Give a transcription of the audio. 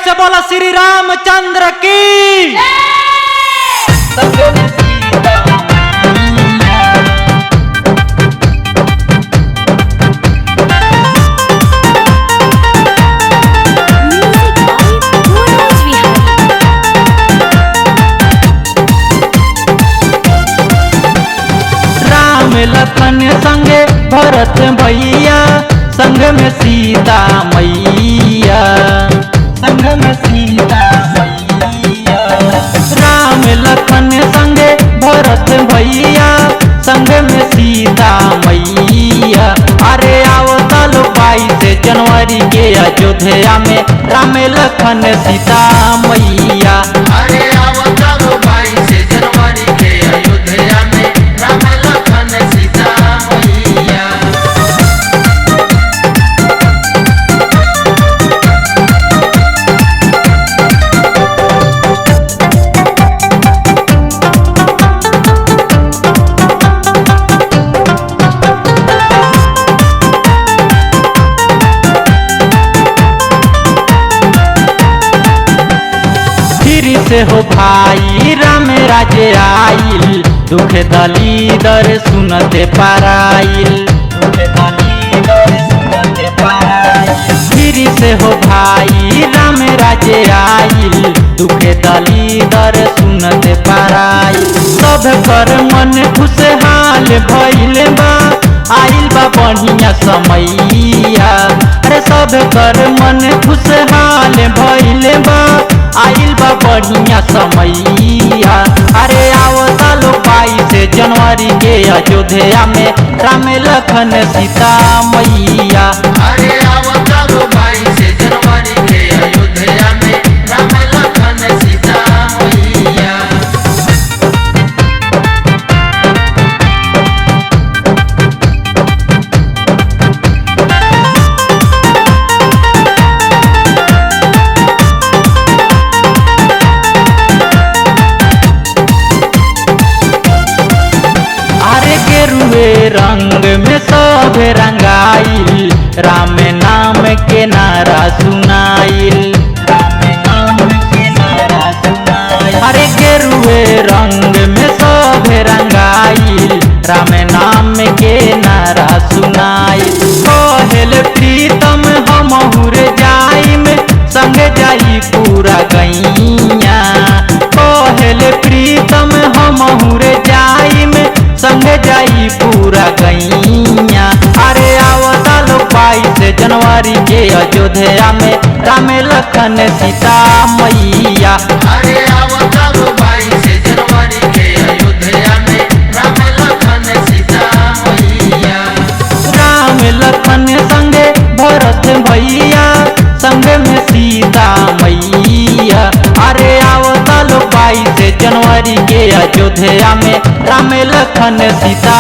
से बोला श्री रामचंद्र की। राम लखन संगे भरत भैया, संग में सीता मैया, संग में सीता मैया। राम लखन संगे भरत भैया, संग में सीता मैया। अरे आवता लो 22 जनवरी के अयोध्या में राम लखन सीता मैया। अरे आवता लो 22 जनवरी के अयोध्या में राम लखन सीता मैया। से हो भाई राम राजे आइल, दुख दलीदर सुनते पाराइल, दुख दलीदर सुनते पाराइल। फिर से हो भाई राम राजे आइल, दुख दलीदर सुनते पाराइल। सब कर मन खुशहाल भइल बा, आइल बा बढ़िया समैया। अरे सब कर मन खुशहाल भइल बा, आइल बा बढ़िया समैया। अरे आवता लो 22 जनवरी के अयोध्या में राम लखन सीता मैया। अरे आवता लो 22 जनवरी के अयोध्या में राम लखन सीता मैया। रंग में सब रंगाइल, राम नाम के नारा सुनाइल, राम नाम के नारा सुनाइल। अरे गेरुए रंग में सब रंगाइल, राम नाम के नारा सुनाइल। कहल प्रीतम हमहुर जाइम, संग जाई पूरा गैया। कहल प्रीतम हमहुर जाइम, संग जाई पूरा गैया। अरे आवता लो 22 जनवरी के अयोध्या में राम लखन सीता मैया। अरे आवता लो 22 जनवरी के अयोध्या में राम लखन सीता मैया। राम लखन संगे भरत भैया, संग में सीता मैया। अरे आवता लो 22 जनवरी के अयोध्या में राम लखन सीता